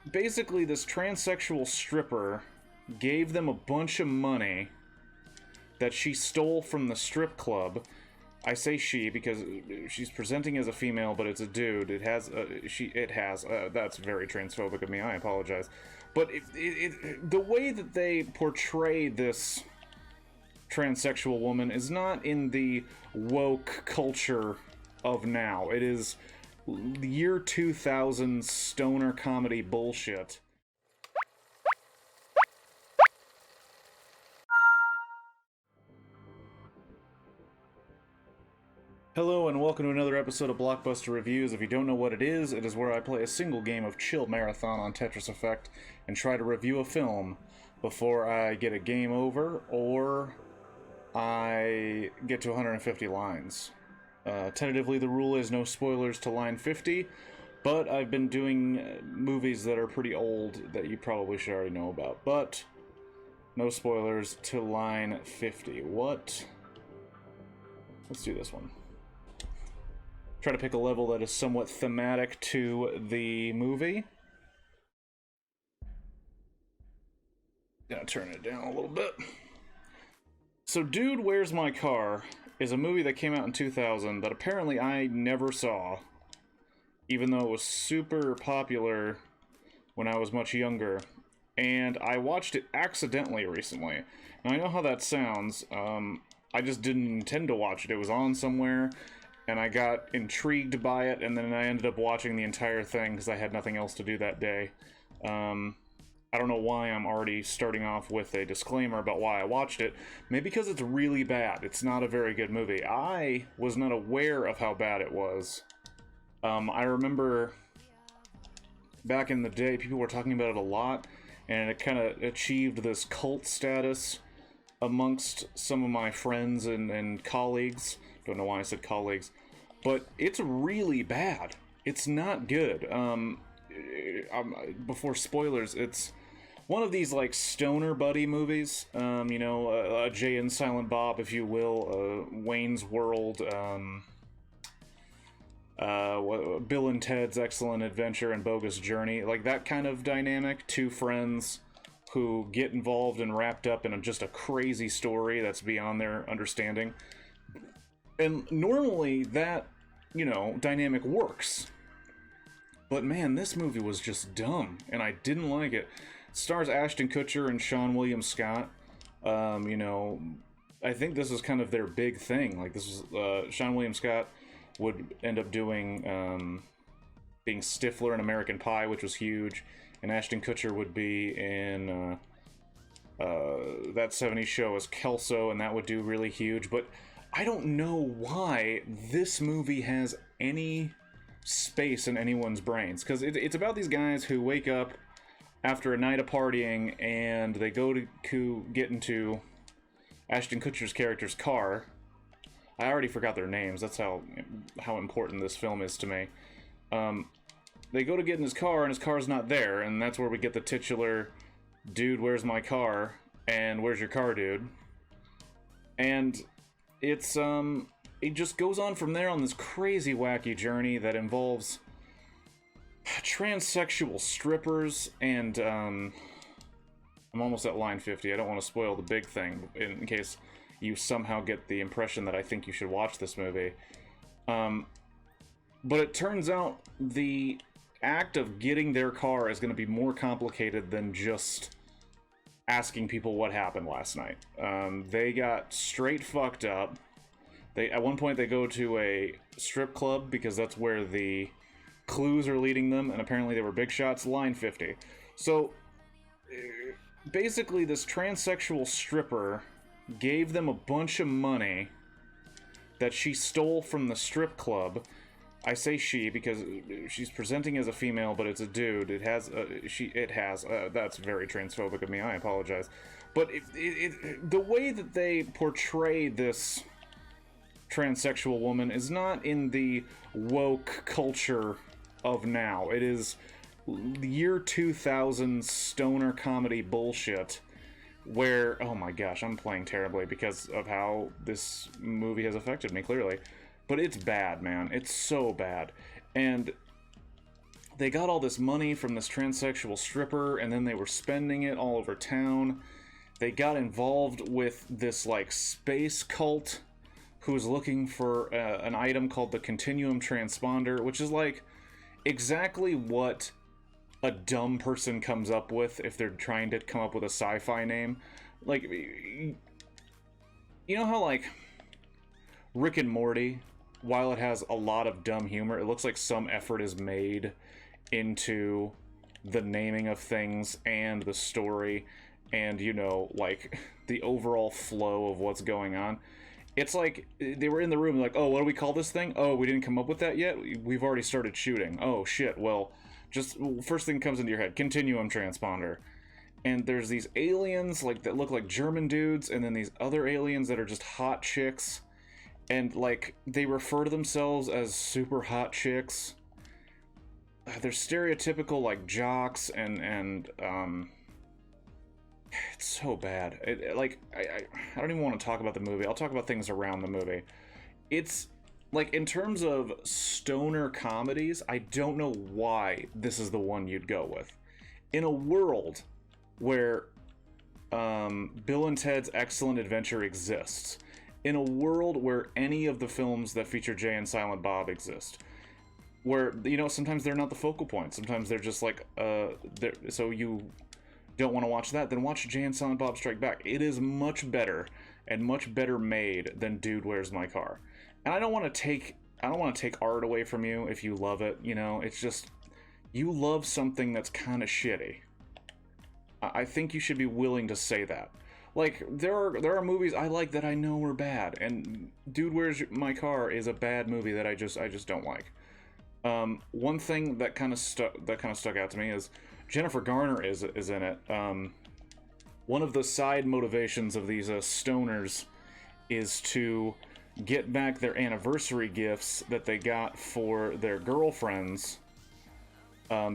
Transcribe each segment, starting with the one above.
Basically, this transsexual stripper gave them a bunch of money that she stole from the strip club. I say she because she's presenting as a female, but it's a dude. It has that's very transphobic of me. I apologize. But the way that they portray this transsexual woman is not in the woke culture of now. It is year 2000 stoner comedy bullshit. Hello and welcome to another episode of Blockbuster Reviews. If you don't know what it is where I play a single game of chill marathon on Tetris Effect and try to review a film before I get a game over or I get to 150 lines. Tentatively, the rule is no spoilers to line 50, but I've been doing movies that are pretty old that you probably should already know about. But no spoilers to line 50. What? Let's do this one. Try to pick a level that is somewhat thematic to the movie. Gonna turn it down a little bit. So, Dude, Where's My Car is a movie that came out in 2000 that apparently I never saw, even though it was super popular when I was much younger. And I watched it accidentally recently. Now, I know how that sounds. I just didn't intend to watch it. It was on somewhere, and I got intrigued by it, and then I ended up watching the entire thing because I had nothing else to do that day. I don't know why I'm already starting off with a disclaimer about why I watched it. Maybe because it's really bad. It's not a very good movie. I was not aware of how bad it was. I remember back in the day, people were talking about it a lot, and it kind of achieved this cult status amongst some of my friends and colleagues. Don't know why I said colleagues. But it's really bad. It's not good. Before spoilers, it's one of these, like, stoner buddy movies. You know, a Jay and Silent Bob, if you will, Wayne's World, Bill and Ted's Excellent Adventure and Bogus Journey. Like, that kind of dynamic. Two friends who get involved and wrapped up in just a crazy story that's beyond their understanding. And normally that, you know, dynamic works. But man, this movie was just dumb, and I didn't like it. It stars Ashton Kutcher and Seann William Scott. You know, I think this is kind of their big thing. Like, this was, Seann William Scott would end up doing, being Stifler in American Pie, which was huge. And Ashton Kutcher would be in, That 70s Show as Kelso, and that would do really huge. But I don't know why this movie has any space in anyone's brains, because it's about these guys who wake up after a night of partying and they go to get into Ashton Kutcher's character's car. I already forgot their names. That's how important this film is to me. They go to get in his car and his car's not there, and that's where we get the titular "Dude, where's my car?" and "Where's your car, dude?" And it's it just goes on from there on this crazy wacky journey that involves transsexual strippers and I'm almost at line 50. I don't want to spoil the big thing in case you somehow get the impression that I think you should watch this movie. But it turns out the act of getting their car is going to be more complicated than just asking people what happened last night. They got straight fucked up. At one point they go to a strip club because that's where the clues are leading them, and apparently they were big shots. Line 50. So basically, this transsexual stripper gave them a bunch of money that she stole from the strip club. I say she because she's presenting as a female, but it's a dude. That's very transphobic of me. I apologize. But the way that they portray this transsexual woman is not in the woke culture of now. It is year 2000 stoner comedy bullshit where, oh my gosh, I'm playing terribly because of how this movie has affected me, clearly. But it's bad, man. It's so bad. And they got all this money from this transsexual stripper, and then they were spending it all over town. They got involved with this, like, space cult who was looking for an item called the Continuum Transponder, which is, like, exactly what a dumb person comes up with if they're trying to come up with a sci-fi name. Like, you know how, like, Rick and Morty, while it has a lot of dumb humor, it looks like some effort is made into the naming of things and the story and, you know, like, the overall flow of what's going on. It's like, they were in the room, like, oh, what do we call this thing? Oh, we didn't come up with that yet? We've already started shooting. Oh, shit, well, just, first thing comes into your head, Continuum Transponder. And there's these aliens, like, that look like German dudes, and then these other aliens that are just hot chicks. And, like, they refer to themselves as super hot chicks. They're stereotypical, like, jocks, and it's so bad. I don't even want to talk about the movie. I'll talk about things around the movie. It's, like, in terms of stoner comedies, I don't know why this is the one you'd go with. In a world where Bill and Ted's Excellent Adventure exists, in a world where any of the films that feature Jay and Silent Bob exist, where, you know, sometimes they're not the focal point, sometimes they're just like, so you don't want to watch that, then watch Jay and Silent Bob Strike Back. It is much better and much better made than Dude, Where's My Car? And I don't want to take art away from you if you love it, you know, it's just, you love something that's kind of shitty. I think you should be willing to say that. Like, there are movies I like that I know are bad, and Dude, Where's My Car is a bad movie that I just don't like. One thing that kind of stuck out to me is Jennifer Garner is in it. One of the side motivations of these stoners is to get back their anniversary gifts that they got for their girlfriends,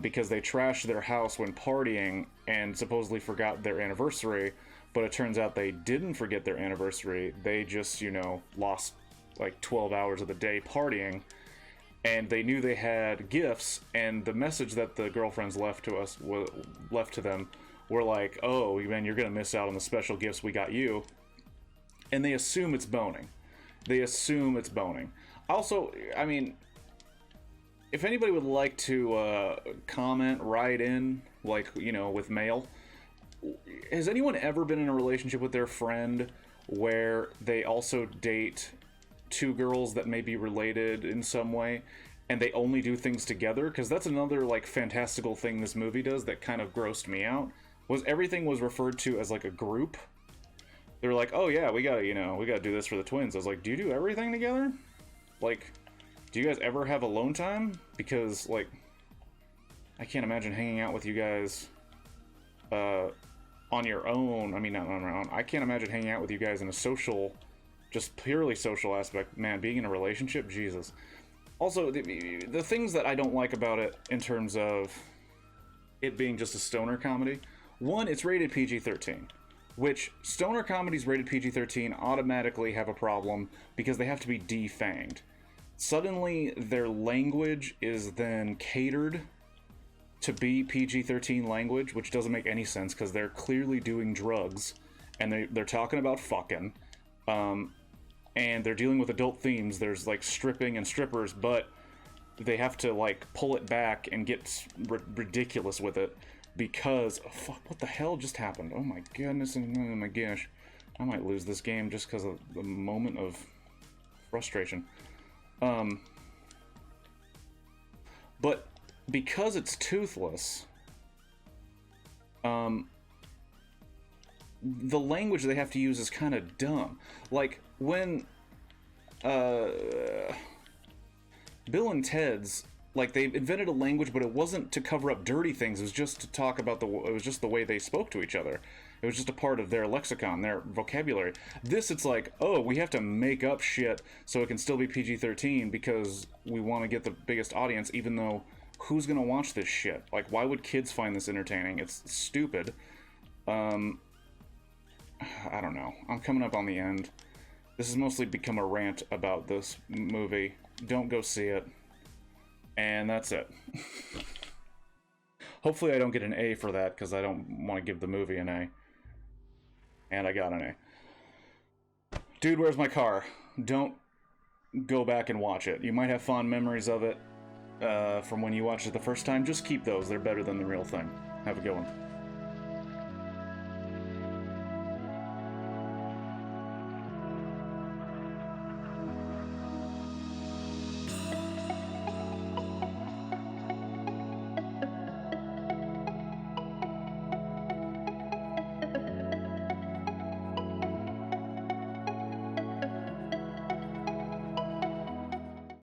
because they trashed their house when partying and supposedly forgot their anniversary. But it turns out they didn't forget their anniversary. They just, you know, lost like 12 hours of the day partying. And they knew they had gifts, and the message that the girlfriends left to them were like, oh, man, you're going to miss out on the special gifts we got you. And they assume it's boning. Also, I mean, if anybody would like to comment, write in, like, you know, with mail, has anyone ever been in a relationship with their friend where they also date two girls that may be related in some way, and they only do things together? Because that's another, like, fantastical thing this movie does that kind of grossed me out, was everything was referred to as, like, a group. They were like, oh yeah, we gotta do this for the twins. I was like, do you do everything together? Like, do you guys ever have alone time? Because, like, I can't imagine hanging out with you guys on your own. I mean, not on your own. I can't imagine hanging out with you guys in a social, just purely social aspect. Man, being in a relationship, Jesus. Also, the things that I don't like about it in terms of it being just a stoner comedy, one, it's rated PG-13, which stoner comedies rated PG-13 automatically have a problem because they have to be defanged. Suddenly, their language is then catered to be PG-13 language, which doesn't make any sense because they're clearly doing drugs, and they're talking about fucking, and they're dealing with adult themes. There's, like, stripping and strippers, but they have to, like, pull it back and get ridiculous with it because, oh, fuck, what the hell just happened? Oh my goodness, oh my gosh. I might lose this game just because of the moment of frustration. But because it's toothless, the language they have to use is kind of dumb. Like, when Bill and Ted's, like, they invented a language, but it wasn't to cover up dirty things. It was just to talk about it was just the way they spoke to each other. It was just a part of their lexicon, their vocabulary. This, it's like, oh, we have to make up shit so it can still be PG-13 because we want to get the biggest audience, even though who's gonna watch this shit? Like, why would kids find this entertaining? It's stupid. I don't know. I'm coming up on the end. This has mostly become a rant about this movie. Don't go see it. And that's it. Hopefully I don't get an A for that, because I don't want to give the movie an A. And I got an A. Dude, Where's My Car? Don't go back and watch it. You might have fond memories of it from when you watched it the first time. Just keep those. They're better than the real thing. Have a good one.